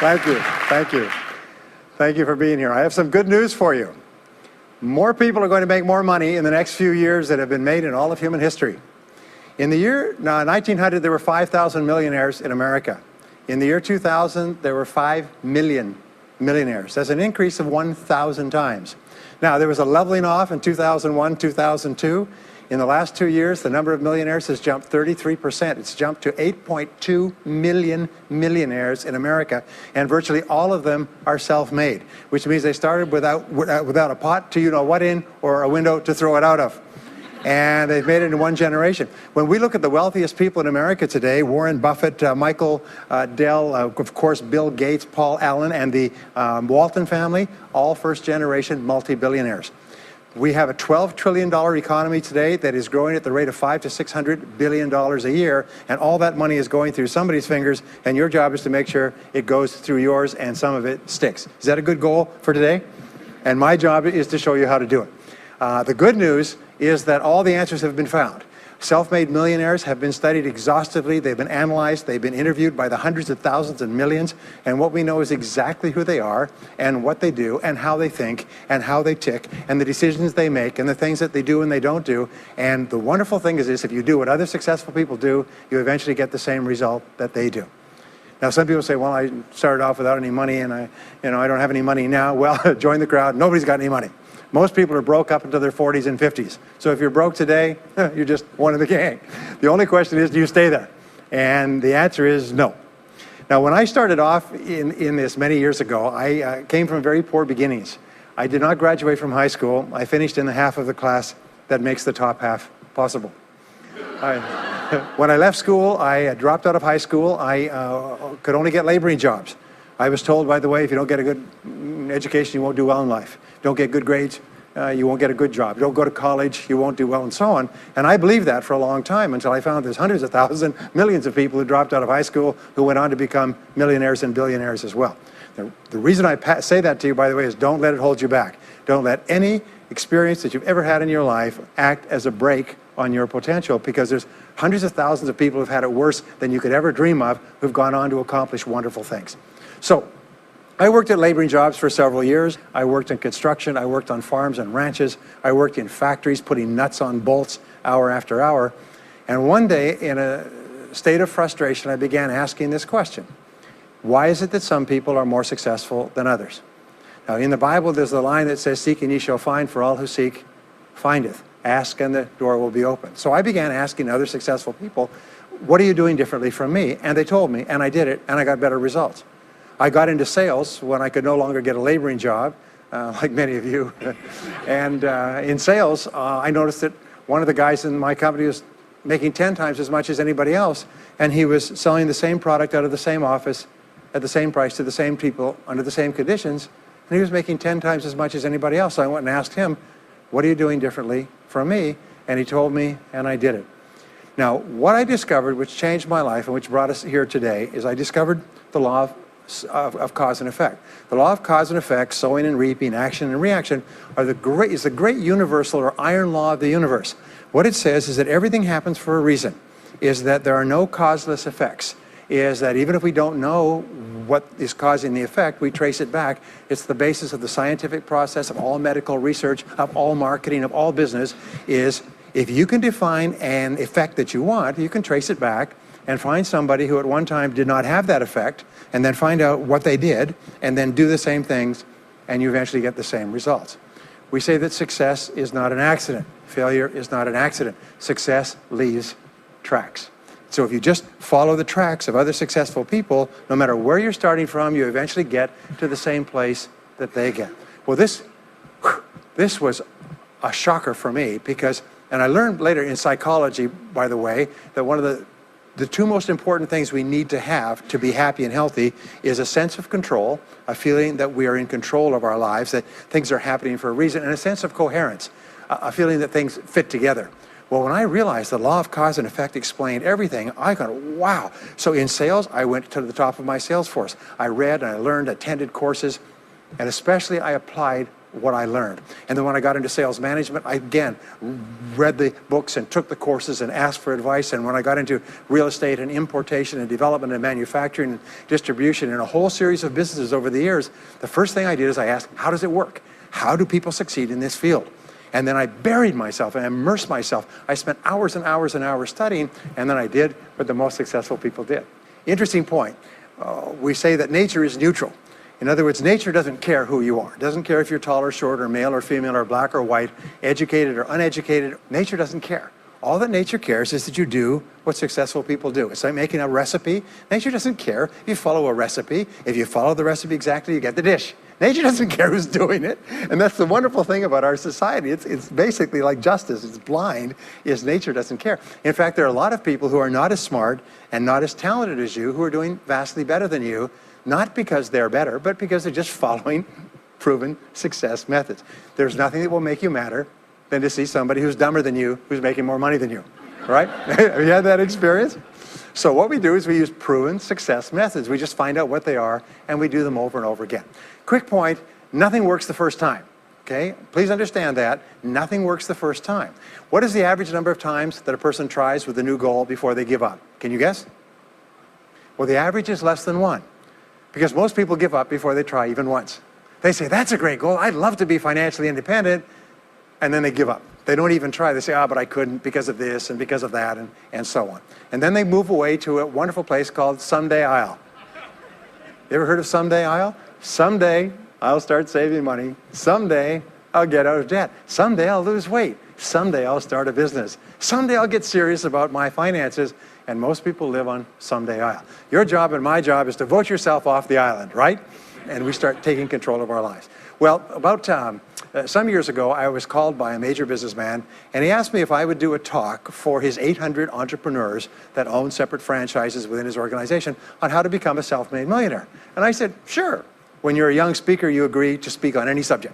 Thank you. Thank you. Thank you for being here. I have some good news for you. More people are going to make more money in the next few years than have been made in all of human history. In the year 1900, there were 5,000 millionaires in America. In the year 2000, there were 5 million millionaires. That's an increase of 1,000 times. Now, there was a leveling off in 2001, 2002. In the last 2 years, the number of millionaires has jumped 33%. It's jumped to 8.2 million millionaires in America, and virtually all of them are self-made, which means they started without a pot to you-know-what in or a window to throw it out of. And they've made it in one generation. When we look at the wealthiest people in America today, Warren Buffett, Michael Dell, of course, Bill Gates, Paul Allen, and the Walton family, all first-generation multi-billionaires. We have a $12 trillion economy today that is growing at the rate of $500 to $600 billion a year, and all that money is going through somebody's fingers, and your job is to make sure it goes through yours and some of it sticks. Is that a good goal for today? And my job is to show you how to do it. The good news is that all the answers have been found. Self-made millionaires have been studied exhaustively. They've been analyzed. They've been interviewed by the hundreds of thousands and millions. And what we know is exactly who they are and what they do and how they think and how they tick and the decisions they make and the things that they do and they don't do. And the wonderful thing is this: if you do what other successful people do, you eventually get the same result that they do. Now, some people say, well, I started off without any money and I don't have any money now. Well, join the crowd. Nobody's got any money. Most people are broke up until their 40s and 50s. So if you're broke today, you're just one of the gang. The only question is, do you stay there? And the answer is no. Now, when I started off in this many years ago, I came from very poor beginnings. I did not graduate from high school. I finished in the half of the class that makes the top half possible. When I left school, I dropped out of high school. I could only get laboring jobs. I was told, by the way, if you don't get a good education, you won't do well in life. Don't get good grades, you won't get a good job. Don't go to college, you won't do well, and so on. And I believed that for a long time until I found there's hundreds of thousands, millions of people who dropped out of high school who went on to become millionaires and billionaires as well. The reason I say that to you, by the way, is don't let it hold you back. Don't let any experience that you've ever had in your life act as a brake on your potential, because there's hundreds of thousands of people who've had it worse than you could ever dream of, who've gone on to accomplish wonderful things. So, I worked at laboring jobs for several years. I worked in construction. I worked on farms and ranches. I worked in factories putting nuts on bolts hour after hour. And one day, in a state of frustration, I began asking this question: why is it that some people are more successful than others? Now, in the Bible, there's the line that says, "Seek and ye shall find, for all who seek findeth. Ask and the door will be open." So I began asking other successful people, what are you doing differently from me? And they told me, and I did it, and I got better results. I got into sales when I could no longer get a laboring job, like many of you. And in sales, I noticed that one of the guys in my company was making 10 times as much as anybody else, and he was selling the same product out of the same office at the same price to the same people under the same conditions, and he was making 10 times as much as anybody else. So I went and asked him, what are you doing differently from me? And he told me, and I did it. Now, what I discovered, which changed my life and which brought us here today, is I discovered the law of cause and effect. The law of cause and effect, sowing and reaping, action and reaction, is the great universal or iron law of the universe. What it says is that everything happens for a reason, is that there are no causeless effects, is that even if we don't know what is causing the effect, we trace it back. It's the basis of the scientific process, of all medical research, of all marketing, of all business, is if you can define an effect that you want, you can trace it back and find somebody who at one time did not have that effect, and then find out what they did, and then do the same things, and you eventually get the same results. We say that success is not an accident. Failure is not an accident. Success leaves tracks. So if you just follow the tracks of other successful people, no matter where you're starting from, you eventually get to the same place that they get. Well, this was a shocker for me, because, and I learned later in psychology, by the way, that one of the two most important things we need to have to be happy and healthy is a sense of control, a feeling that we are in control of our lives, that things are happening for a reason, and a sense of coherence, a feeling that things fit together. Well, when I realized the law of cause and effect explained everything, I thought, wow. So in sales, I went to the top of my sales force. I read and I learned, attended courses, and especially I applied what I learned. And then when I got into sales management, I again read the books and took the courses and asked for advice. And when I got into real estate and importation and development and manufacturing and distribution and a whole series of businesses over the years, the first thing I did is I asked, how does it work? How do people succeed in this field? And then I buried myself and immersed myself. I spent hours and hours and hours studying, and then I did what the most successful people did. Interesting point. We say that nature is neutral. In other words, nature doesn't care who you are. It doesn't care if you're tall or short or male or female or black or white, educated or uneducated. Nature doesn't care. All that nature cares is that you do what successful people do. It's like making a recipe. Nature doesn't care if you follow a recipe. If you follow the recipe exactly, you get the dish. Nature doesn't care who's doing it. And that's the wonderful thing about our society. It's basically like justice. It's blind, is nature doesn't care. In fact, there are a lot of people who are not as smart and not as talented as you who are doing vastly better than you, not because they're better, but because they're just following proven success methods. There's nothing that will make you madder than to see somebody who's dumber than you, who's making more money than you, right? Have you had that experience? So what we do is we use proven success methods. We just find out what they are, and we do them over and over again. Quick point, nothing works the first time, okay? Please understand that. Nothing works the first time. What is the average number of times that a person tries with a new goal before they give up? Can you guess? Well, the average is less than 1, because most people give up before they try even once. They say, that's a great goal. I'd love to be financially independent. And then they give up. They don't even try. They say, but I couldn't because of this and because of that and so on. And then they move away to a wonderful place called Someday I'll. You ever heard of Someday I'll? Someday I'll start saving money. Someday I'll get out of debt. Someday I'll lose weight. Someday I'll start a business. Someday I'll get serious about my finances. And most people live on Someday I'll. Your job and my job is to vote yourself off the island, right? And we start taking control of our lives. Well, about some years ago, I was called by a major businessman, and he asked me if I would do a talk for his 800 entrepreneurs that own separate franchises within his organization on how to become a self-made millionaire. And I said, sure. When you're a young speaker, you agree to speak on any subject.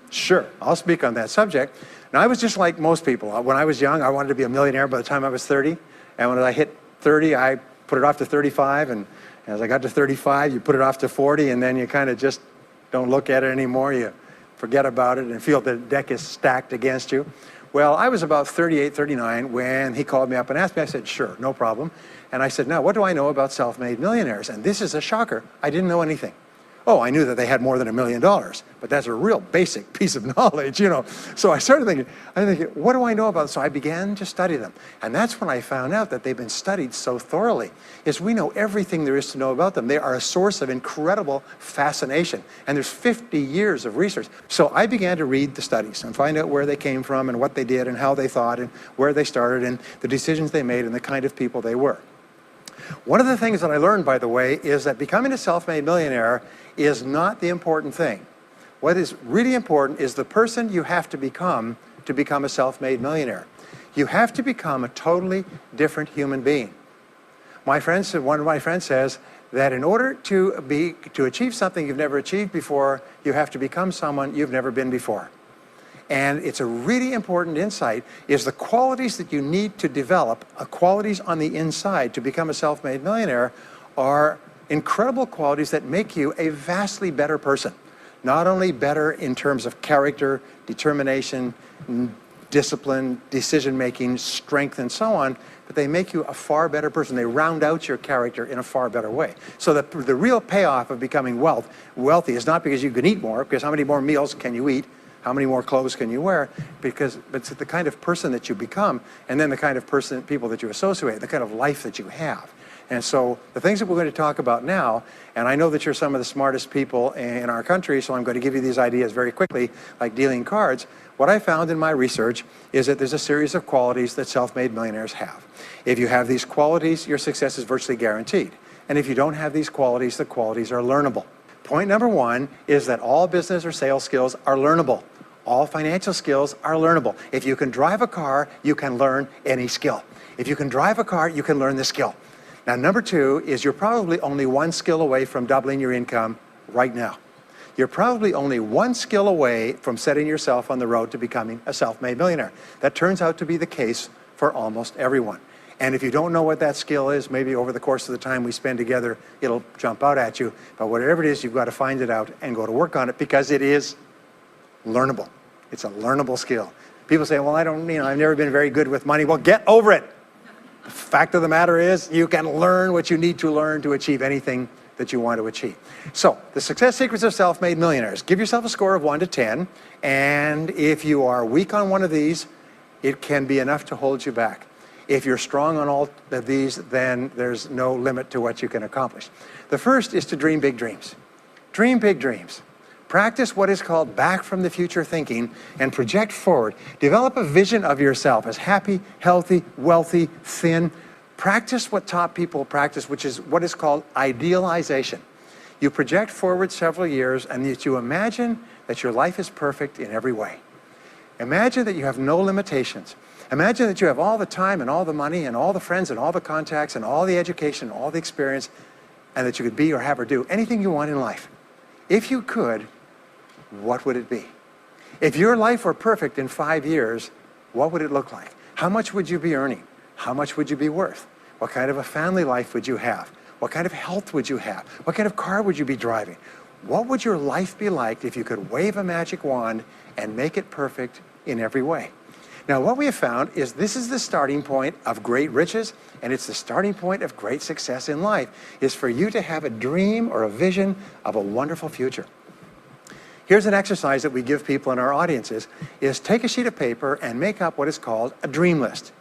Sure, I'll speak on that subject. And I was just like most people. When I was young, I wanted to be a millionaire by the time I was 30. And when I hit 30, I put it off to 35. And as I got to 35, you put it off to 40, and then you kind of just don't look at it anymore. You forget about it and feel the deck is stacked against you. Well, I was about 38, 39 when he called me up and asked me. I said, sure, no problem. And I said, now, what do I know about self-made millionaires? And this is a shocker. I didn't know anything. Oh, I knew that they had more than $1 million, but that's a real basic piece of knowledge, you know. So I started thinking, what do I know about them? So I began to study them. And that's when I found out that they've been studied so thoroughly, is we know everything there is to know about them. They are a source of incredible fascination. And there's 50 years of research. So I began to read the studies and find out where they came from and what they did and how they thought and where they started and the decisions they made and the kind of people they were. One of the things that I learned, by the way, is that becoming a self-made millionaire is not the important thing. What is really important is the person you have to become a self-made millionaire. You have to become a totally different human being. One of my friends says that in order to achieve something you've never achieved before, you have to become someone you've never been before. And it's a really important insight, is the qualities that you need to develop, qualities on the inside to become a self-made millionaire, are incredible qualities that make you a vastly better person. Not only better in terms of character, determination, discipline, decision-making, strength, and so on, but they make you a far better person. They round out your character in a far better way. So the real payoff of becoming wealthy is not because you can eat more, because how many more meals can you eat? How many more clothes can you wear? But it's the kind of person that you become, and then the kind of people that you associate, the kind of life that you have. And so the things that we're going to talk about now, and I know that you're some of the smartest people in our country, so I'm going to give you these ideas very quickly, like dealing cards. What I found in my research is that there's a series of qualities that self-made millionaires have. If you have these qualities, your success is virtually guaranteed. And if you don't have these qualities, the qualities are learnable. Point number one is that all business or sales skills are learnable. All financial skills are learnable. If you can drive a car, you can learn any skill. If you can drive a car, you can learn the skill. Now, number two is you're probably only one skill away from doubling your income right now. You're probably only one skill away from setting yourself on the road to becoming a self-made millionaire. That turns out to be the case for almost everyone. And if you don't know what that skill is, maybe over the course of the time we spend together, it'll jump out at you. But whatever it is, you've got to find it out and go to work on it, because it is learnable. It's a learnable skill. People say, well, I've never been very good with money. Well, get over it. The fact of the matter is, you can learn what you need to learn to achieve anything that you want to achieve. So, the success secrets of self-made millionaires. Give yourself a score of 1 to 10, and if you are weak on one of these, it can be enough to hold you back. If you're strong on all of these, then there's no limit to what you can accomplish. The first is to dream big dreams. Dream big dreams. Practice what is called back from the future thinking and project forward. Develop a vision of yourself as happy, healthy, wealthy, thin. Practice what top people practice, which is what is called idealization. You project forward several years and you imagine that your life is perfect in every way. Imagine that you have no limitations. Imagine that you have all the time and all the money and all the friends and all the contacts and all the education and all the experience, and that you could be or have or do anything you want in life. If you could, what would it be? If your life were perfect in 5 years, what would it look like? How much would you be earning? How much would you be worth? What kind of a family life would you have? What kind of health would you have? What kind of car would you be driving? What would your life be like if you could wave a magic wand and make it perfect in every way? Now, what we have found is this is the starting point of great riches, and it's the starting point of great success in life, is for you to have a dream or a vision of a wonderful future. Here's an exercise that we give people in our audiences, is take a sheet of paper and make up what is called a dream list.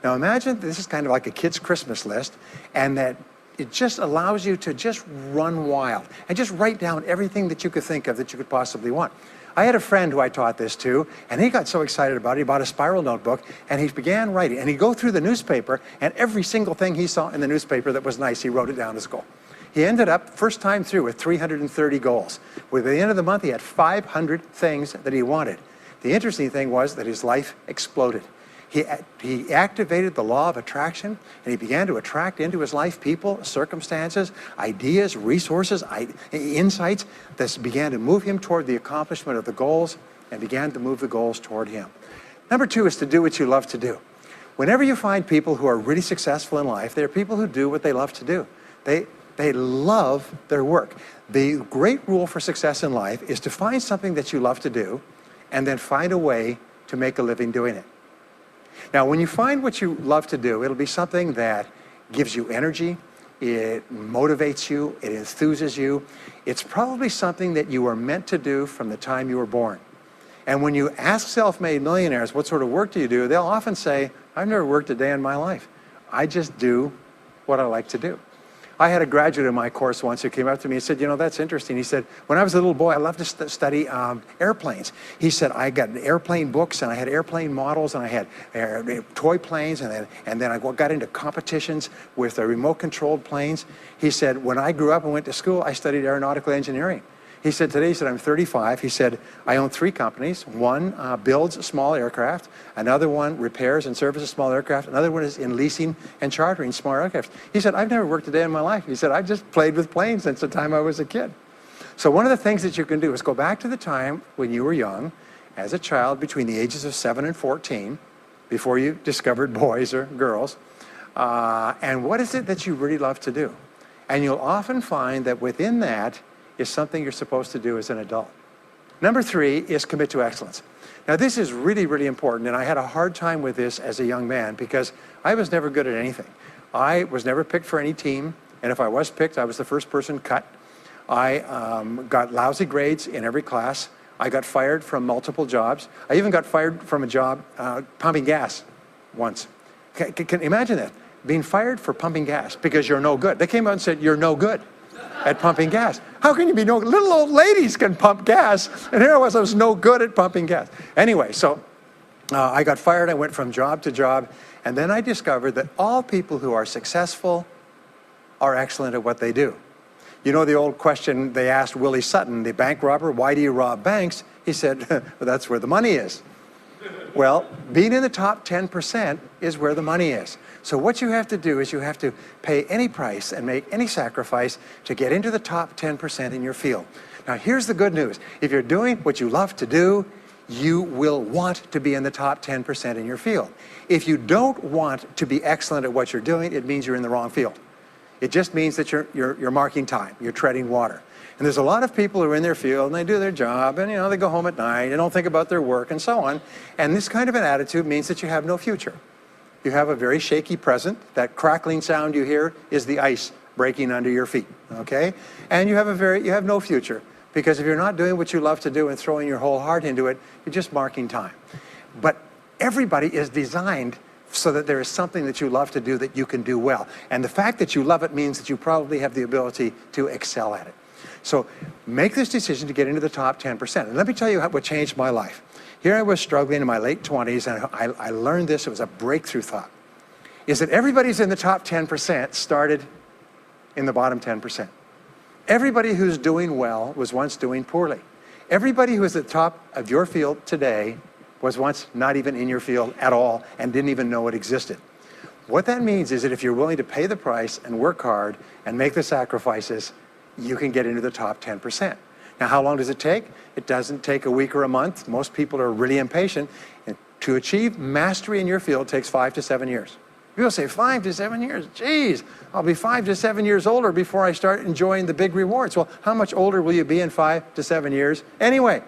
Now, imagine this is kind of like a kid's Christmas list, and that it just allows you to just run wild and just write down everything that you could think of that you could possibly want. I had a friend who I taught this to, and he got so excited about it, he bought a spiral notebook, and he began writing. And he'd go through the newspaper, and every single thing he saw in the newspaper that was nice, he wrote it down as a goal. He ended up, first time through, with 330 goals. With the end of the month, he had 500 things that he wanted. The interesting thing was that his life exploded. He activated the law of attraction, and he began to attract into his life people, circumstances, ideas, resources, insights that began to move him toward the accomplishment of the goals and began to move the goals toward him. Number 2 is to do what you love to do. Whenever you find people who are really successful in life, they're people who do what they love to do. They love their work. The great rule for success in life is to find something that you love to do and then find a way to make a living doing it. Now, when you find what you love to do, it'll be something that gives you energy, it motivates you, it enthuses you. It's probably something that you were meant to do from the time you were born. And when you ask self-made millionaires, what sort of work do you do? They'll often say, I've never worked a day in my life. I just do what I like to do. I had a graduate in my course once who came up to me and said, you know, that's interesting. He said, when I was a little boy, I loved to study airplanes. He said, I got airplane books, and I had airplane models, and I had toy planes, and then I got into competitions with remote-controlled planes. He said, when I grew up and went to school, I studied aeronautical engineering. He said, today, he said, I'm 35. He said, I own 3 companies. One builds small aircraft. Another one repairs and services small aircraft. Another one is in leasing and chartering small aircraft. He said, I've never worked a day in my life. He said, I've just played with planes since the time I was a kid. So one of the things that you can do is go back to the time when you were young, as a child between the ages of 7 and 14, before you discovered boys or girls, and what is it that you really love to do? And you'll often find that within that is something you're supposed to do as an adult. Number 3 is commit to excellence. Now, this is really, really important, and I had a hard time with this as a young man because I was never good at anything. I was never picked for any team, and if I was picked, I was the first person cut. I got lousy grades in every class. I got fired from multiple jobs. I even got fired from a job pumping gas once. Can you imagine that? Being fired for pumping gas because you're no good. They came out and said, you're no good at pumping gas. How can you be no good? Little old ladies can pump gas, and here I was no good at pumping gas. Anyway, so I got fired. I went from job to job, and then I discovered that all people who are successful are excellent at what they do. You know the old question they asked Willie Sutton, the bank robber, why do you rob banks? He said, well, that's where the money is. Well, being in the top 10% is where the money is. So what you have to do is you have to pay any price and make any sacrifice to get into the top 10% in your field. Now, here's the good news. If you're doing what you love to do, you will want to be in the top 10% in your field. If you don't want to be excellent at what you're doing, it means you're in the wrong field. It just means that you're marking time, you're treading water. And there's a lot of people who are in their field and they do their job and they go home at night and don't think about their work and so on. And this kind of an attitude means that you have no future. You have a very shaky present. That crackling sound you hear is the ice breaking under your feet, okay? And you have no future, because if you're not doing what you love to do and throwing your whole heart into it, you're just marking time. But everybody is designed so that there is something that you love to do that you can do well. And the fact that you love it means that you probably have the ability to excel at it. So make this decision to get into the top 10%. And let me tell you what changed my life. Here I was struggling in my late 20s, and I learned this. It was a breakthrough thought. Is that everybody's in the top 10% started in the bottom 10%. Everybody who's doing well was once doing poorly. Everybody who is at the top of your field today was once not even in your field at all and didn't even know it existed. What that means is that if you're willing to pay the price and work hard and make the sacrifices, you can get into the top 10%. Now, how long does it take? It doesn't take a week or a month. Most people are really impatient. And to achieve mastery in your field takes 5 to 7 years. People say, 5 to 7 years? Geez, I'll be 5 to 7 years older before I start enjoying the big rewards. Well, how much older will you be in 5 to 7 years anyway?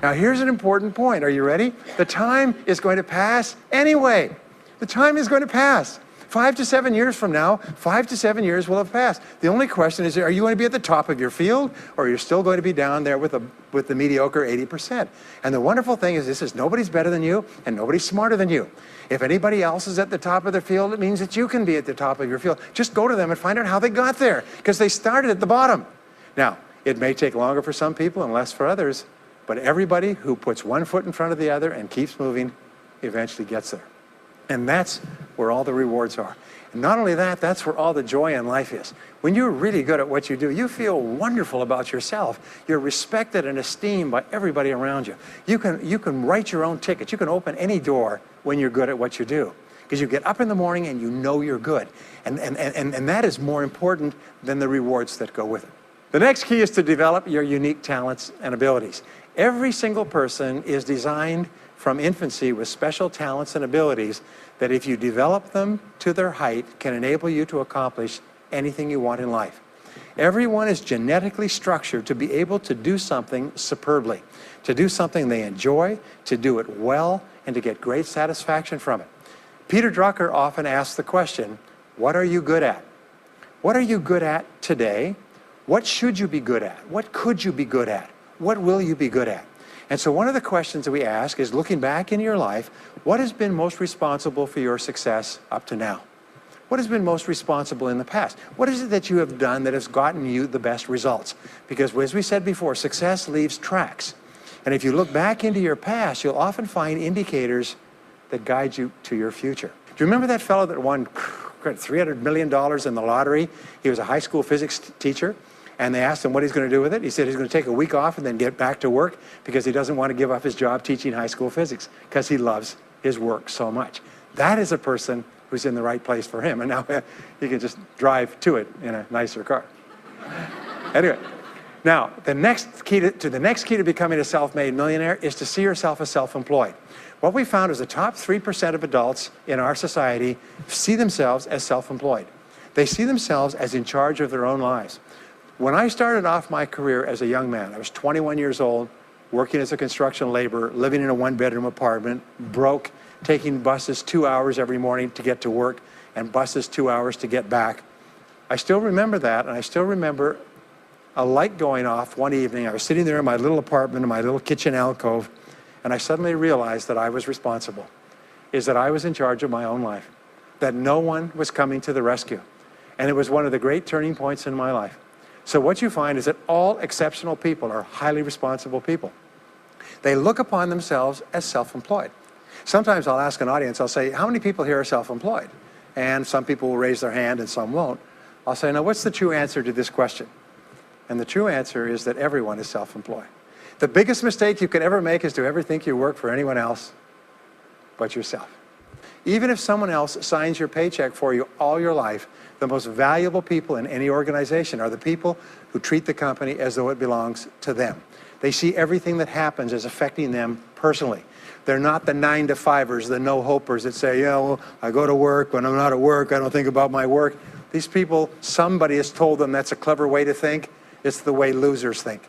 Now, here's an important point. Are you ready? The time is going to pass anyway. The time is going to pass. 5 to 7 years from now, 5 to 7 years will have passed. The only question is, are you going to be at the top of your field, or are you still going to be down there with the mediocre 80%? And the wonderful thing is nobody's better than you, and nobody's smarter than you. If anybody else is at the top of their field, it means that you can be at the top of your field. Just go to them and find out how they got there, because they started at the bottom. Now, it may take longer for some people and less for others, but everybody who puts one foot in front of the other and keeps moving eventually gets there. And that's where all the rewards are. And not only that, that's where all the joy in life is. When you're really good at what you do, you feel wonderful about yourself. You're respected and esteemed by everybody around you. You can write your own ticket. You can open any door when you're good at what you do. Because you get up in the morning and you know you're good. And that is more important than the rewards that go with it. The next key is to develop your unique talents and abilities. Every single person is designed from infancy with special talents and abilities that, if you develop them to their height, can enable you to accomplish anything you want in life. Everyone is genetically structured to be able to do something superbly, to do something they enjoy, to do it well, and to get great satisfaction from it. Peter Drucker often asks the question, what are you good at? What are you good at today? What should you be good at? What could you be good at? What will you be good at? And so one of the questions that we ask is, looking back in your life, what has been most responsible for your success up to now? What has been most responsible in the past? What is it that you have done that has gotten you the best results? Because as we said before, success leaves tracks. And if you look back into your past, you'll often find indicators that guide you to your future. Do you remember that fellow that won $300 million in the lottery? He was a high school physics teacher. And they asked him what he's going to do with it. He said he's going to take a week off and then get back to work, because he doesn't want to give up his job teaching high school physics, because he loves his work so much. That is a person who's in the right place for him. And now he can just drive to it in a nicer car. Anyway, now the next key to becoming a self-made millionaire is to see yourself as self-employed. What we found is the top 3% of adults in our society see themselves as self-employed. They see themselves as in charge of their own lives. When I started off my career as a young man, I was 21 years old, working as a construction laborer, living in a one-bedroom apartment, broke, taking buses 2 hours every morning to get to work, and buses 2 hours to get back. I still remember that, and I still remember a light going off one evening. I was sitting there in my little apartment, in my little kitchen alcove, and I suddenly realized that I was responsible, that I was in charge of my own life, that no one was coming to the rescue. And it was one of the great turning points in my life. So what you find is that all exceptional people are highly responsible people. They look upon themselves as self-employed. Sometimes I'll ask an audience, I'll say, how many people here are self-employed? And some people will raise their hand and some won't. I'll say, now what's the true answer to this question? And the true answer is that everyone is self-employed. The biggest mistake you could ever make is to ever think you work for anyone else but yourself. Even if someone else signs your paycheck for you all your life, the most valuable people in any organization are the people who treat the company as though it belongs to them. They see everything that happens as affecting them personally. They're not the 9-to-5ers, the no-hopers that say, yeah, well, I go to work. When I'm not at work, I don't think about my work. These people, somebody has told them that's a clever way to think. It's the way losers think.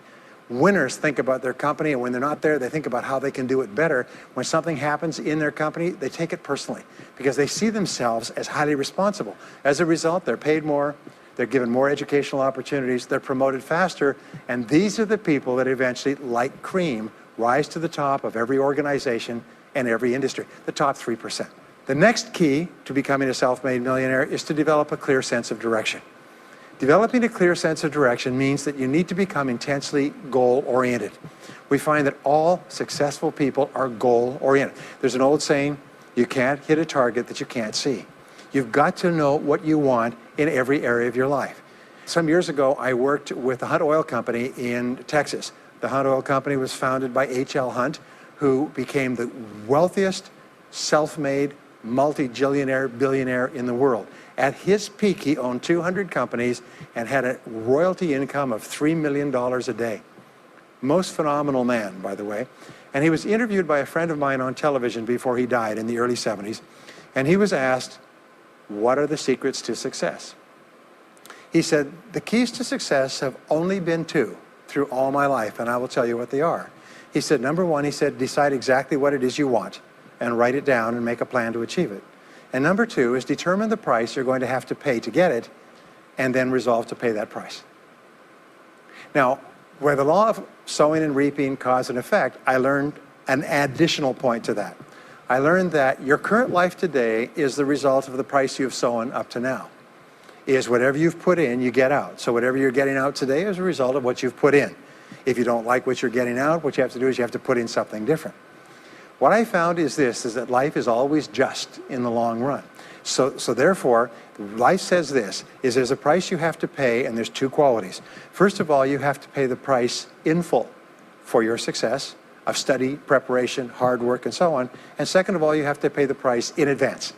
Winners think about their company, and when they're not there, they think about how they can do it better. When something happens in their company, they take it personally because they see themselves as highly responsible. As a result, they're paid more, they're given more educational opportunities, they're promoted faster, and these are the people that eventually, like cream, rise to the top of every organization and every industry, the top 3%. The next key to becoming a self-made millionaire is to develop a clear sense of direction. Developing a clear sense of direction means that you need to become intensely goal-oriented. We find that all successful people are goal-oriented. There's an old saying, you can't hit a target that you can't see. You've got to know what you want in every area of your life. Some years ago, I worked with the Hunt Oil Company in Texas. The Hunt Oil Company was founded by H.L. Hunt, who became the wealthiest, self-made, multi-billionaire in the world. At his peak, he owned 200 companies and had a royalty income of $3 million a day. Most phenomenal man, by the way. And he was interviewed by a friend of mine on television before he died in the early 70s. And he was asked, what are the secrets to success? He said, the keys to success have only been two through all my life, and I will tell you what they are. He said, number one, he said, decide exactly what it is you want and write it down and make a plan to achieve it. And number two is determine the price you're going to have to pay to get it, and then resolve to pay that price. Now, where the law of sowing and reaping cause and effect, I learned an additional point to that. I learned that your current life today is the result of the price you've sown up to now. Is whatever you've put in, you get out. So whatever you're getting out today is a result of what you've put in. If you don't like what you're getting out, what you have to do is you have to put in something different. What I found is this, is that life is always just in the long run. So therefore, life says this, is there's a price you have to pay, and there's two qualities. First of all, you have to pay the price in full for your success of study, preparation, hard work, and so on. And second of all, you have to pay the price in advance.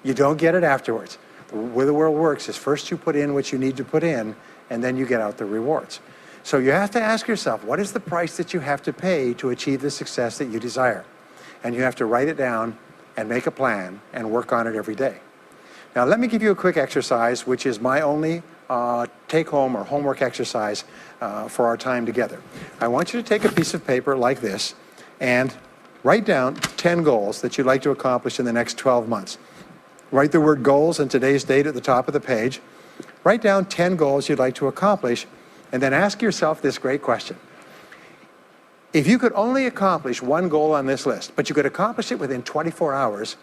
You don't get it afterwards. The way the world works is first you put in what you need to put in, and then you get out the rewards. So you have to ask yourself, what is the price that you have to pay to achieve the success that you desire? And you have to write it down and make a plan and work on it every day. Now let me give you a quick exercise, which is my only take-home or homework exercise for our time together. I want you to take a piece of paper like this and write down 10 goals that you'd like to accomplish in the next 12 months. Write the word goals and today's date at the top of the page. Write down 10 goals you'd like to accomplish, and then ask yourself this great question. If you could only accomplish one goal on this list, but you could accomplish it within 24 hours,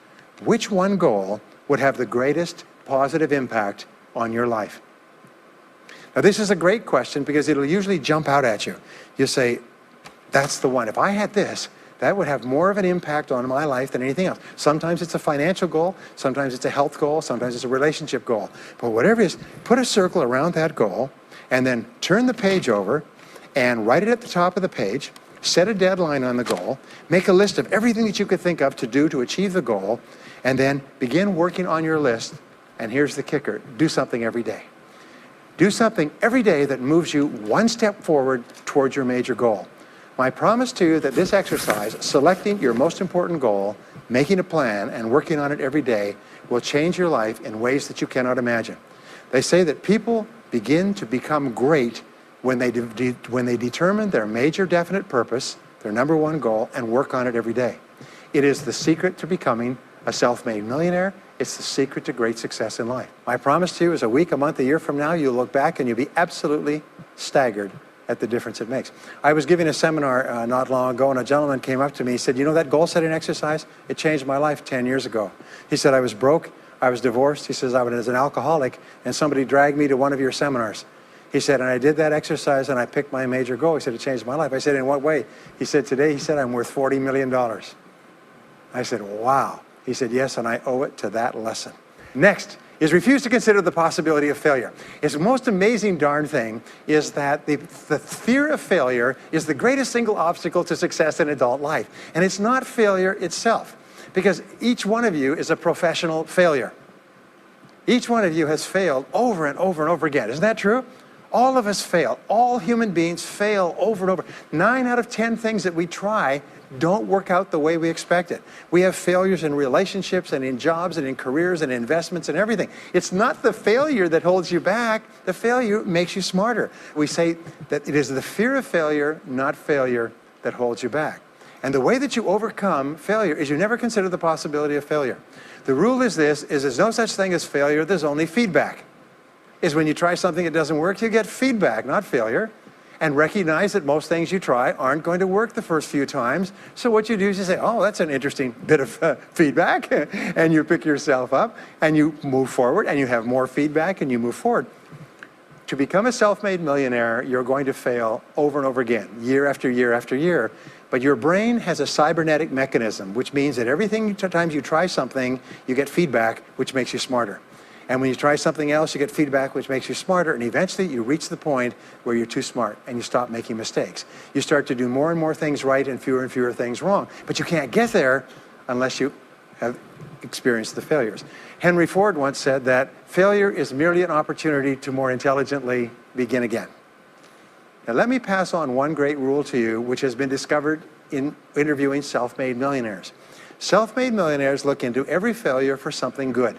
which one goal would have the greatest positive impact on your life? Now this is a great question because it'll usually jump out at you. You say, that's the one. If I had this, that would have more of an impact on my life than anything else. Sometimes it's a financial goal, sometimes it's a health goal, sometimes it's a relationship goal. But whatever it is, put a circle around that goal and then turn the page over and write it at the top of the page. Set a deadline on the goal, make a list of everything that you could think of to do to achieve the goal, and then begin working on your list. And here's the kicker, do something every day. Do something every day that moves you one step forward towards your major goal. My promise to you that this exercise, selecting your most important goal, making a plan, and working on it every day, will change your life in ways that you cannot imagine. They say that people begin to become great when they determine their major definite purpose, their number one goal, and work on it every day. It is the secret to becoming a self-made millionaire. It's the secret to great success in life. My promise to you is a week, a month, a year from now, you'll look back and you'll be absolutely staggered at the difference it makes. I was giving a seminar not long ago, and a gentleman came up to me. He said, you know that goal-setting exercise? It changed my life 10 years ago. He said, I was broke, I was divorced. He says, I was an alcoholic, and somebody dragged me to one of your seminars. He said, and I did that exercise and I picked my major goal. He said, it changed my life. I said, in what way? He said, today, he said, I'm worth $40 million. I said, wow. He said, yes, and I owe it to that lesson. Next is refuse to consider the possibility of failure. It's the most amazing darn thing is that the fear of failure is the greatest single obstacle to success in adult life. And it's not failure itself, because each one of you is a professional failure. Each one of you has failed over and over and over again. Isn't that true? All of us fail. All human beings fail over and over. 9 out of 10 things that we try don't work out the way we expected. We have failures in relationships and in jobs and in careers and investments and everything. It's not the failure that holds you back. The failure makes you smarter. We say that it is the fear of failure, not failure, that holds you back. And the way that you overcome failure is you never consider the possibility of failure. The rule is this, is there's no such thing as failure, there's only feedback. Is when you try something that doesn't work, you get feedback, not failure. And recognize that most things you try aren't going to work the first few times. So what you do is you say, oh, that's an interesting bit of feedback. And you pick yourself up and you move forward and you have more feedback and you move forward. To become a self-made millionaire, you're going to fail over and over again, year after year after year. But your brain has a cybernetic mechanism, which means that every time you try something, you get feedback, which makes you smarter. And when you try something else, you get feedback, which makes you smarter. And eventually, you reach the point where you're too smart and you stop making mistakes. You start to do more and more things right and fewer things wrong. But you can't get there unless you have experienced the failures. Henry Ford once said that failure is merely an opportunity to more intelligently begin again. Now, let me pass on one great rule to you, which has been discovered in interviewing self-made millionaires. Self-made millionaires look into every failure for something good.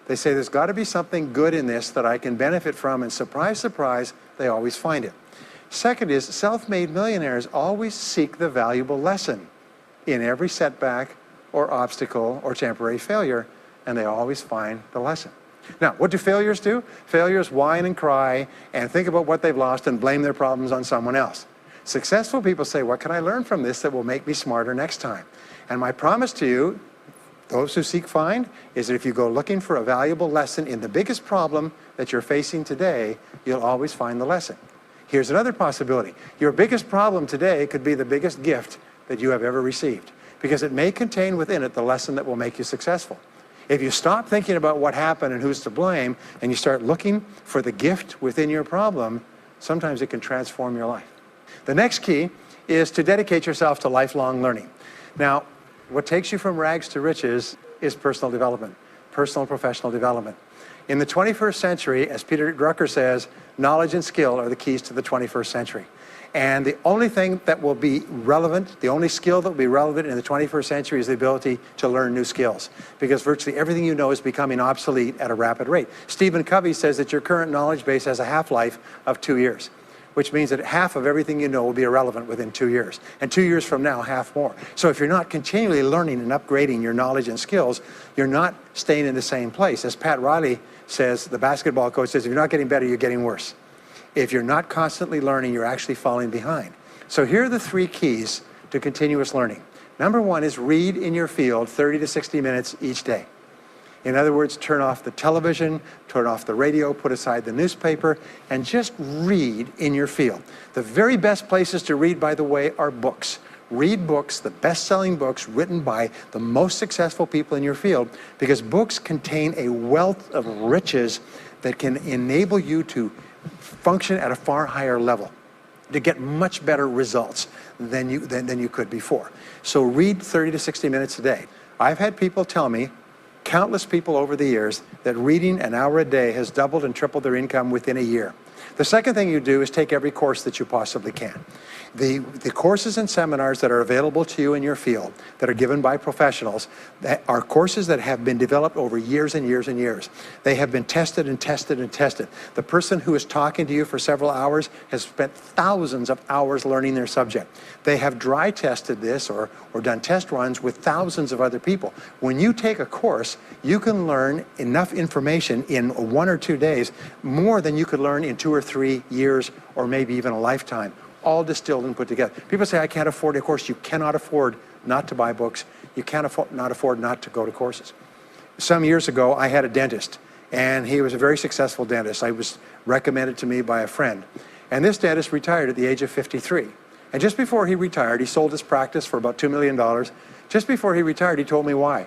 They say there's got to be something good in this that I can benefit from, and surprise, surprise, they always find it. Second is, self-made millionaires always seek the valuable lesson in every setback or obstacle or temporary failure, and they always find the lesson. Now, what do failures do? Failures whine and cry and think about what they've lost and blame their problems on someone else. Successful people say, what can I learn from this that will make me smarter next time? And my promise to you, those who seek find, is that if you go looking for a valuable lesson in the biggest problem that you're facing today, you'll always find the lesson. Here's another possibility. Your biggest problem today could be the biggest gift that you have ever received, because it may contain within it the lesson that will make you successful. If you stop thinking about what happened and who's to blame, and you start looking for the gift within your problem, sometimes it can transform your life. The next key is to dedicate yourself to lifelong learning. Now, what takes you from rags to riches is personal development, personal and professional development. In the 21st century, as Peter Drucker says, knowledge and skill are the keys to the 21st century. And the only thing that will be relevant, the only skill that will be relevant in the 21st century is the ability to learn new skills, because virtually everything you know is becoming obsolete at a rapid rate. Stephen Covey says that your current knowledge base has a half-life of 2 years, which means that half of everything you know will be irrelevant within 2 years. And 2 years from now, half more. So if you're not continually learning and upgrading your knowledge and skills, you're not staying in the same place. As Pat Riley says, the basketball coach says, if you're not getting better, you're getting worse. If you're not constantly learning, you're actually falling behind. So here are the 3 keys to continuous learning. Number 1 is read in your field 30 to 60 minutes each day. In other words, turn off the television, turn off the radio, put aside the newspaper, and just read in your field. The very best places to read, by the way, are books. Read books, the best-selling books written by the most successful people in your field, because books contain a wealth of riches that can enable you to function at a far higher level, to get much better results than you could before. So read 30 to 60 minutes a day. I've had people tell me, countless people over the years, that reading an hour a day has doubled and tripled their income within a year. The second thing you do is take every course that you possibly can. The courses and seminars that are available to you in your field, that are given by professionals, that are courses that have been developed over years and years and years. They have been tested and tested and tested. The person who is talking to you for several hours has spent thousands of hours learning their subject. They have dry tested this or done test runs with thousands of other people. When you take a course, you can learn enough information in 1 or 2 days, more than you could learn in 2 or 3 years or maybe even a lifetime, all distilled and put together. People say, I can't afford a course. You cannot afford not to buy books. You can't afford not to go to courses. Some years ago, I had a dentist, and he was a very successful dentist. I was recommended to me by a friend. And this dentist retired at the age of 53. And just before he retired, he sold his practice for about $2 million. Just before he retired, he told me why.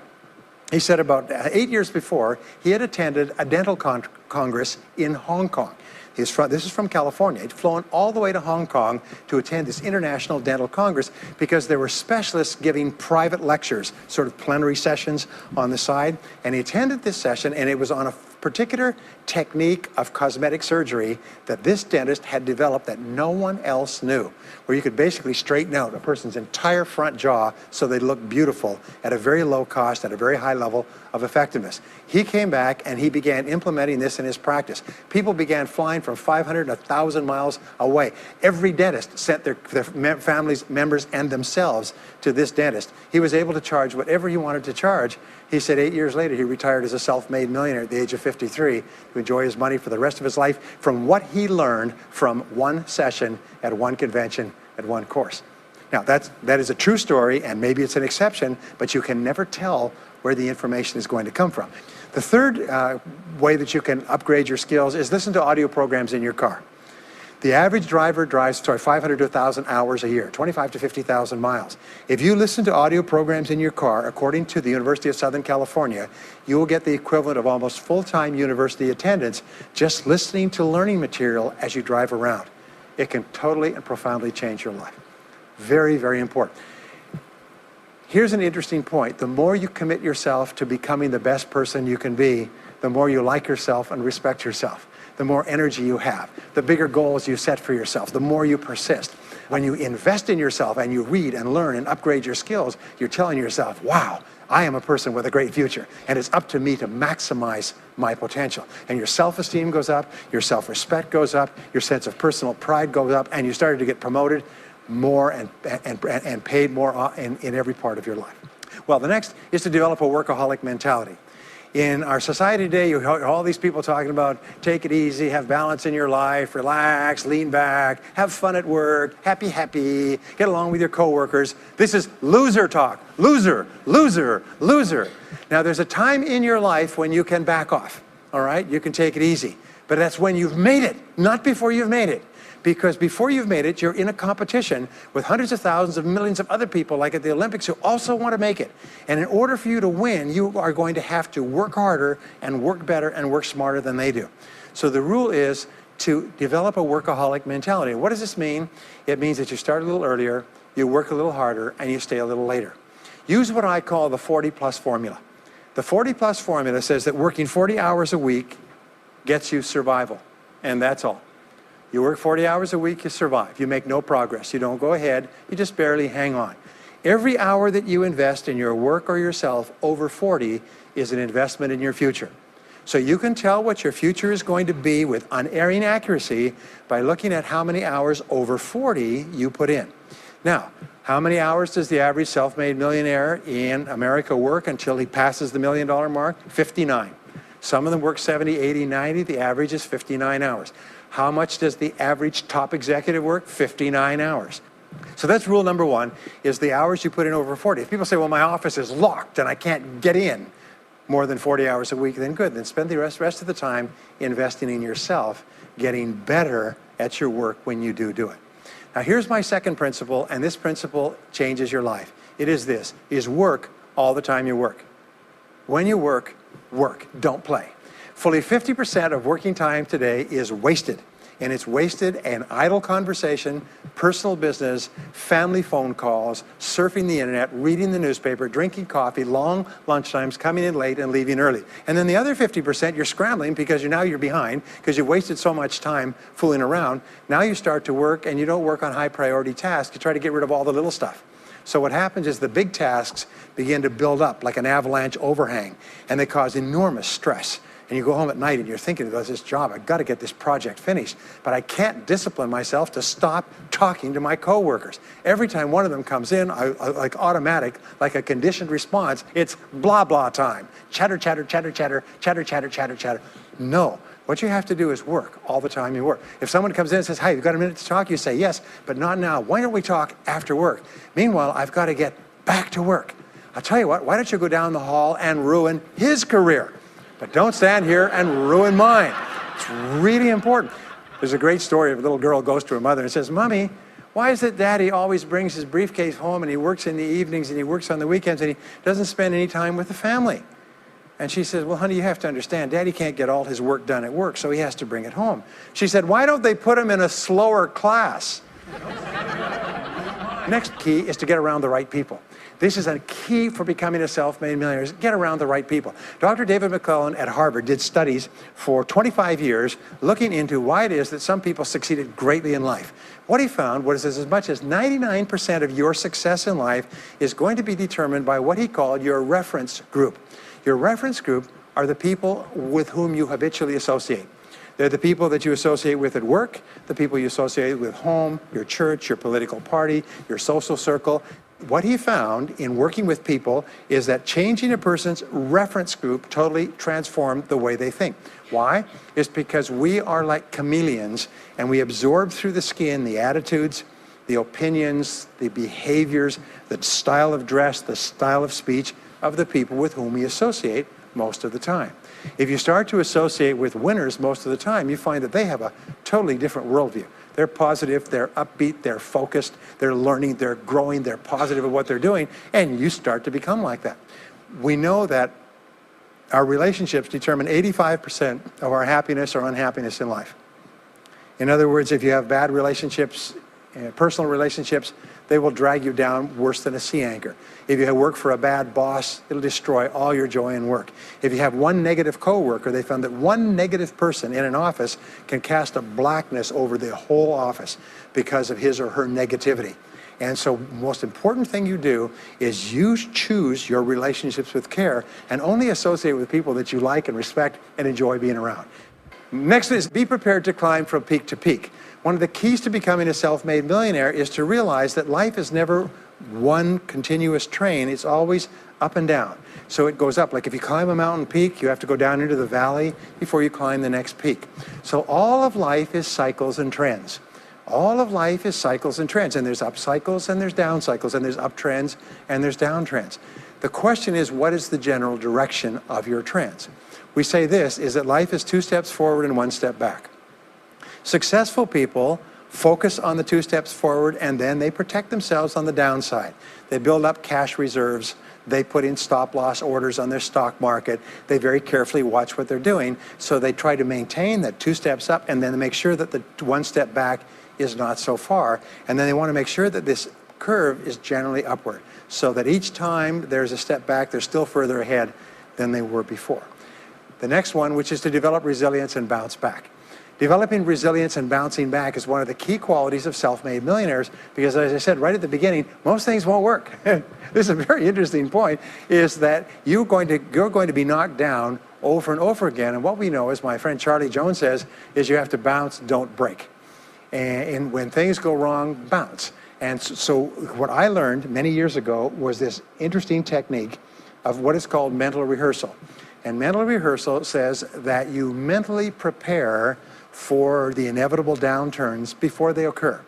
He said about 8 years before, he had attended a dental congress in Hong Kong. This is from California. He'd flown all the way to Hong Kong to attend this international dental congress because there were specialists giving private lectures, sort of plenary sessions on the side. And he attended this session, and it was on particular technique of cosmetic surgery that this dentist had developed that no one else knew, where you could basically straighten out a person's entire front jaw so they look beautiful at a very low cost, at a very high level of effectiveness. He came back and he began implementing this in his practice. People began flying from 500 to 1,000 miles away. Every dentist sent their families, members, and themselves to this dentist. He was able to charge whatever he wanted to charge. He said 8 years later, he retired as a self-made millionaire at the age of 53 to enjoy his money for the rest of his life from what he learned from one session at one convention at one course. Now, that is a true story, and maybe it's an exception, but you can never tell where the information is going to come from. The third way that you can upgrade your skills is listen to audio programs in your car. The average driver drives 500 to 1,000 hours a year, 25 to 50,000 miles. If you listen to audio programs in your car, according to the University of Southern California, you will get the equivalent of almost full-time university attendance just listening to learning material as you drive around. It can totally and profoundly change your life. Very, very important. Here's an interesting point. The more you commit yourself to becoming the best person you can be, the more you like yourself and respect yourself. The more energy you have, the bigger goals you set for yourself, the more you persist. When you invest in yourself and you read and learn and upgrade your skills, you're telling yourself, wow, I am a person with a great future, and it's up to me to maximize my potential. And your self-esteem goes up, your self-respect goes up, your sense of personal pride goes up, and you started to get promoted more and paid more in every part of your life. Well, the next is to develop a workaholic mentality. In our society today, you hear all these people talking about take it easy, have balance in your life, relax, lean back, have fun at work, happy, get along with your coworkers. This is loser talk. Loser, loser, loser. Now, there's a time in your life when you can back off, all right? You can take it easy. But that's when you've made it, not before you've made it. Because before you've made it, you're in a competition with hundreds of thousands of millions of other people, like at the Olympics, who also want to make it. And in order for you to win, you are going to have to work harder and work better and work smarter than they do. So the rule is to develop a workaholic mentality. What does this mean? It means that you start a little earlier, you work a little harder, and you stay a little later. Use what I call the 40-plus formula. The 40-plus formula says that working 40 hours a week gets you survival, and that's all. You work 40 hours a week, you survive. You make no progress. You don't go ahead. You just barely hang on. Every hour that you invest in your work or yourself over 40 is an investment in your future. So you can tell what your future is going to be with unerring accuracy by looking at how many hours over 40 you put in. Now, how many hours does the average self-made millionaire in America work until he passes the $1 million mark? 59. Some of them work 70, 80, 90. The average is 59 hours. How much does the average top executive work? 59 hours. So that's rule number one, is the hours you put in over 40. If people say, well, my office is locked and I can't get in more than 40 hours a week, then good. Then spend the rest of the time investing in yourself, getting better at your work when you do it. Now, here's my second principle, and this principle changes your life. It is this, is work all the time you work. When you work, work, don't play. Fully 50% of working time today is wasted, and it's wasted in idle conversation, personal business, family phone calls, surfing the internet, reading the newspaper, drinking coffee, long lunchtimes, coming in late and leaving early. And then the other 50%, you're scrambling because you're behind because you've wasted so much time fooling around. Now you start to work, and you don't work on high priority tasks. You try to get rid of all the little stuff. So what happens is the big tasks begin to build up like an avalanche overhang, and they cause enormous stress. And you go home at night and you're thinking about this job, I've got to get this project finished, but I can't discipline myself to stop talking to my coworkers. Every time one of them comes in, like automatic, like a conditioned response, it's blah, blah time. Chatter, chatter, chatter, chatter, chatter, chatter, chatter, chatter. No, what you have to do is work all the time you work. If someone comes in and says, hey, you've got a minute to talk, you say, yes, but not now. Why don't we talk after work? Meanwhile, I've got to get back to work. I'll tell you what, why don't you go down the hall and ruin his career? But don't stand here and ruin mine. It's really important. There's a great story of a little girl goes to her mother and says, Mommy, why is it Daddy always brings his briefcase home and he works in the evenings and he works on the weekends and he doesn't spend any time with the family? And she says, well, honey, you have to understand, Daddy can't get all his work done at work, so he has to bring it home. She said, why don't they put him in a slower class? Next key is to get around the right people. This is a key for becoming a self-made millionaire, is get around the right people. Dr. David McClellan at Harvard did studies for 25 years looking into why it is that some people succeeded greatly in life. What he found was as much as 99% of your success in life is going to be determined by what he called your reference group. Your reference group are the people with whom you habitually associate. They're the people that you associate with at work, the people you associate with home, your church, your political party, your social circle. What he found in working with people is that changing a person's reference group totally transformed the way they think. Why? It's because we are like chameleons, and we absorb through the skin the attitudes, the opinions, the behaviors, the style of dress, the style of speech of the people with whom we associate most of the time. If you start to associate with winners most of the time, you find that they have a totally different worldview. They're positive, they're upbeat, they're focused, they're learning, they're growing, they're positive at what they're doing, and you start to become like that. We know that our relationships determine 85% of our happiness or unhappiness in life. In other words, if you have bad relationships, personal relationships, they will drag you down worse than a sea anchor. If you work for a bad boss, it'll destroy all your joy in work. If you have one negative coworker, they found that one negative person in an office can cast a blackness over the whole office because of his or her negativity. And so the most important thing you do is you choose your relationships with care and only associate with people that you like and respect and enjoy being around. Next is be prepared to climb from peak to peak. One of the keys to becoming a self-made millionaire is to realize that life is never one continuous train. It's always up and down. So it goes up. Like if you climb a mountain peak, you have to go down into the valley before you climb the next peak. So all of life is cycles and trends. All of life is cycles and trends. And there's up cycles and there's down cycles, and there's up trends and there's down trends. The question is, what is the general direction of your trends? We say this, is that life is 2 steps forward and 1 step back. Successful people focus on the 2 steps forward, and then they protect themselves on the downside. They build up cash reserves. They put in stop-loss orders on their stock market. They very carefully watch what they're doing. So they try to maintain that 2 steps up, and then they make sure that the 1 step back is not so far. And then they want to make sure that this curve is generally upward, so that each time there's a step back, they're still further ahead than they were before. The next one, which is to develop resilience and bounce back. Developing resilience and bouncing back is one of the key qualities of self-made millionaires, because as I said right at the beginning, most things won't work. This is a very interesting point, is that you're going to be knocked down over and over again. And what we know, as my friend Charlie Jones says, is you have to bounce, don't break. And when things go wrong, bounce. And so what I learned many years ago was this interesting technique of what is called mental rehearsal. And mental rehearsal says that you mentally prepare for the inevitable downturns before they occur.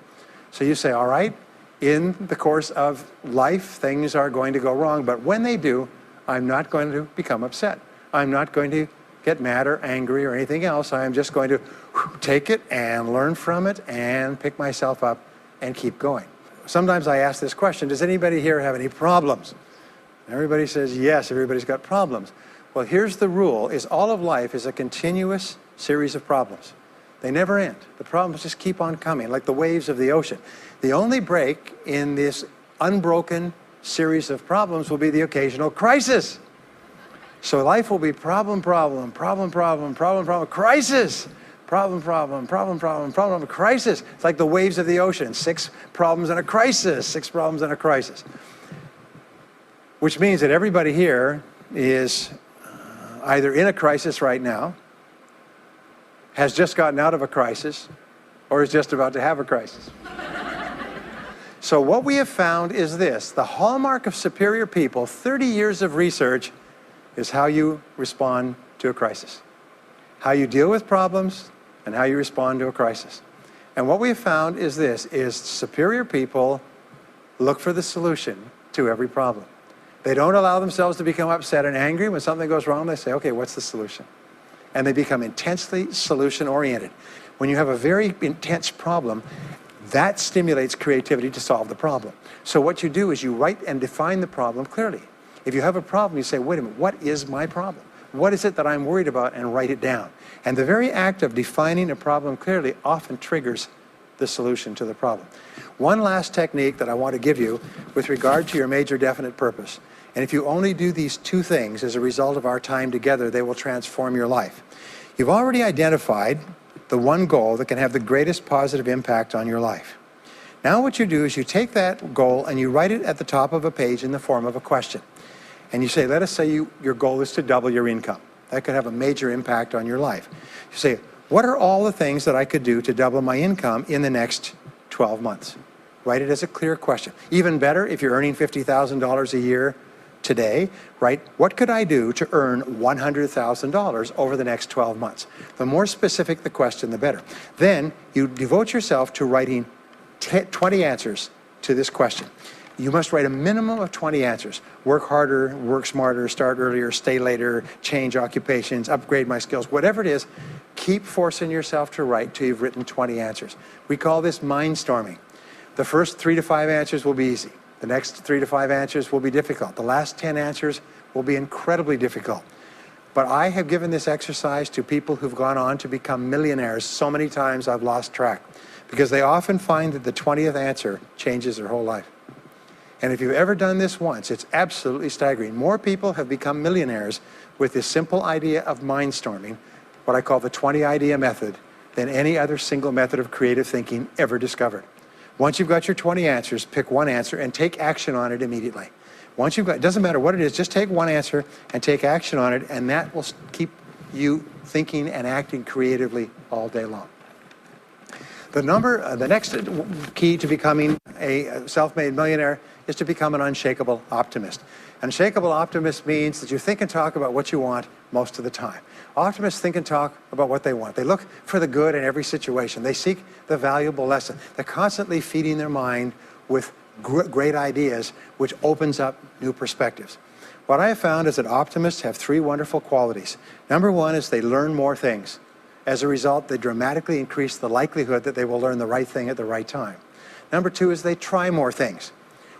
So you say, all right, in the course of life, things are going to go wrong, but when they do, I'm not going to become upset. I'm not going to get mad or angry or anything else. I'm just going to take it and learn from it and pick myself up and keep going. Sometimes I ask this question, does anybody here have any problems? Everybody says yes, everybody's got problems. Well, here's the rule, is all of life is a continuous series of problems. They never end. The problems just keep on coming, like the waves of the ocean. The only break in this unbroken series of problems will be the occasional crisis. So life will be problem, problem, problem, problem, problem, problem, crisis. Problem, problem, problem, problem, problem, crisis. It's like the waves of the ocean. 6 problems and a crisis, 6 problems and a crisis. Which means that everybody here is either in a crisis right now, has just gotten out of a crisis, or is just about to have a crisis. So what we have found is this, the hallmark of superior people, 30 years of research, is how you respond to a crisis. How you deal with problems and how you respond to a crisis. And what we have found is this, is superior people look for the solution to every problem. They don't allow themselves to become upset and angry. When something goes wrong, they say, okay, what's the solution? And they become intensely solution-oriented. When you have a very intense problem, that stimulates creativity to solve the problem. So what you do is you write and define the problem clearly. If you have a problem, you say, wait a minute, what is my problem? What is it that I'm worried about? And write it down. And the very act of defining a problem clearly often triggers the solution to the problem. One last technique that I want to give you with regard to your major definite purpose. And if you only do these two things as a result of our time together, they will transform your life. You've already identified the one goal that can have the greatest positive impact on your life. Now what you do is you take that goal and you write it at the top of a page in the form of a question. And you say, let us say your goal is to double your income. That could have a major impact on your life. You say, what are all the things that I could do to double my income in the next 12 months? Write it as a clear question. Even better, if you're earning $50,000 a year today, write, what could I do to earn $100,000 over the next 12 months? The more specific the question, the better. Then you devote yourself to writing 20 answers to this question. You must write a minimum of 20 answers. Work harder, work smarter, start earlier, stay later, change occupations, upgrade my skills, whatever it is, keep forcing yourself to write till you've written 20 answers. We call this mindstorming. The first 3 to 5 answers will be easy. The next 3 to 5 answers will be difficult. The last 10 answers will be incredibly difficult. But I have given this exercise to people who've gone on to become millionaires so many times I've lost track, because they often find that the 20th answer changes their whole life. And if you've ever done this once, it's absolutely staggering. More people have become millionaires with this simple idea of mindstorming, what I call the 20 idea method, than any other single method of creative thinking ever discovered. Once you've got your 20 answers, pick one answer and take action on it immediately. Once you've got, it doesn't matter what it is, just take one answer and take action on it, and that will keep you thinking and acting creatively all day long. The next key to becoming a self-made millionaire is to become an unshakable optimist. Unshakable optimist means that you think and talk about what you want most of the time. Optimists think and talk about what they want. They look for the good in every situation. They seek the valuable lesson. They're constantly feeding their mind with great ideas, which opens up new perspectives. What I have found is that optimists have 3 wonderful qualities. Number 1 is they learn more things. As a result, they dramatically increase the likelihood that they will learn the right thing at the right time. Number 2 is they try more things,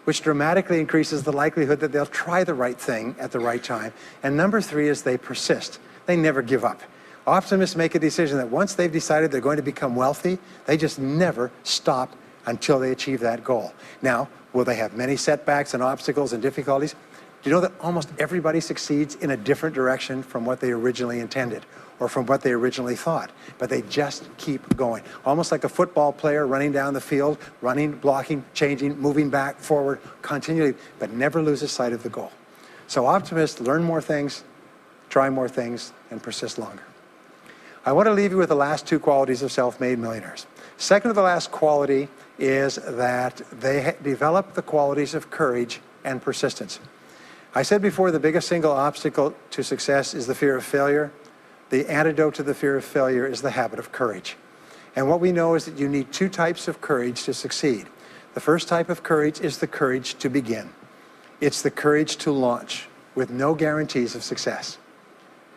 which dramatically increases the likelihood that they'll try the right thing at the right time. And number 3 is they persist. They never give up. Optimists make a decision that once they've decided they're going to become wealthy, they just never stop until they achieve that goal. Now, will they have many setbacks and obstacles and difficulties? Do you know that almost everybody succeeds in a different direction from what they originally intended or from what they originally thought? But they just keep going. Almost like a football player running down the field, running, blocking, changing, moving back, forward, continually, but never loses sight of the goal. So optimists learn more things, try more things, and persist longer. I want to leave you with the last 2 qualities of self-made millionaires. Second to the last quality is that they develop the qualities of courage and persistence. I said before, the biggest single obstacle to success is the fear of failure. The antidote to the fear of failure is the habit of courage. And what we know is that you need 2 types of courage to succeed. The first type of courage is the courage to begin. It's the courage to launch with no guarantees of success.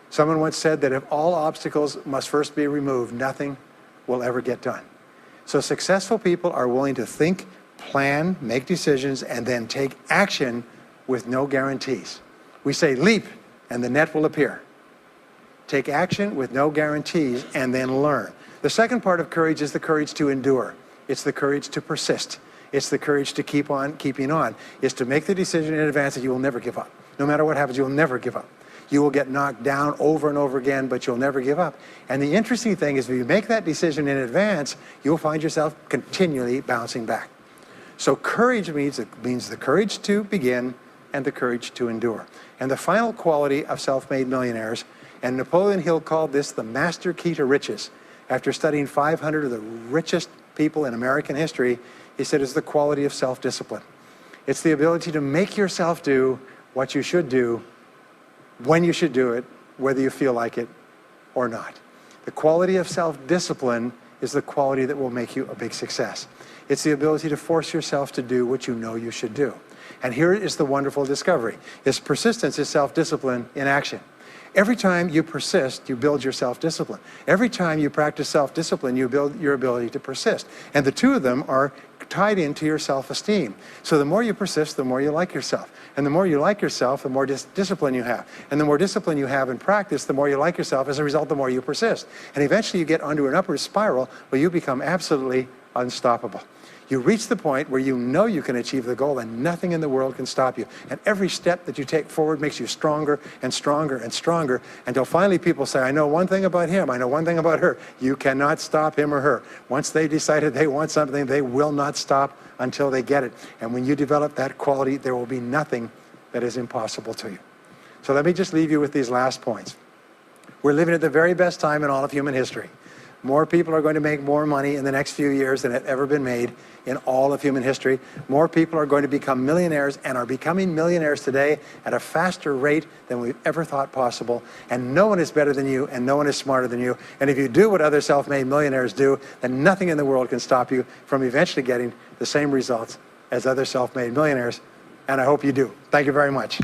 Someone once said that if all obstacles must first be removed, nothing will ever get done. So successful people are willing to think, plan, make decisions, and then take action with no guarantees. We say leap and the net will appear. Take action with no guarantees and then learn. The second part of courage is the courage to endure. It's the courage to persist. It's the courage to keep on keeping on. It's to make the decision in advance that you will never give up. No matter what happens, you'll never give up. You will get knocked down over and over again, but you'll never give up. And the interesting thing is if you make that decision in advance, you'll find yourself continually bouncing back. So courage means the courage to begin and the courage to endure. And the final quality of self-made millionaires, and Napoleon Hill called this the master key to riches. After studying 500 of the richest people in American history, he said is the quality of self-discipline. It's the ability to make yourself do what you should do, when you should do it, whether you feel like it or not. The quality of self-discipline is the quality that will make you a big success. It's the ability to force yourself to do what you know you should do. And here is the wonderful discovery. Persistence is self-discipline in action. Every time you persist, you build your self-discipline. Every time you practice self-discipline, you build your ability to persist. And the 2 of them are tied into your self-esteem. So the more you persist, the more you like yourself. And the more you like yourself, the more discipline you have. And the more discipline you have in practice, the more you like yourself. As a result, the more you persist. And eventually you get onto an upward spiral where you become absolutely unstoppable. You reach the point where you know you can achieve the goal and nothing in the world can stop you. And every step that you take forward makes you stronger and stronger and stronger until finally people say, I know one thing about him, I know one thing about her. You cannot stop him or her. Once they've decided they want something, they will not stop until they get it. And when you develop that quality, there will be nothing that is impossible to you. So let me just leave you with these last points. We're living at the very best time in all of human history. More people are going to make more money in the next few years than have ever been made in all of human history. More people are going to become millionaires and are becoming millionaires today at a faster rate than we've ever thought possible. And no one is better than you and no one is smarter than you. And if you do what other self-made millionaires do, then nothing in the world can stop you from eventually getting the same results as other self-made millionaires. And I hope you do. Thank you very much.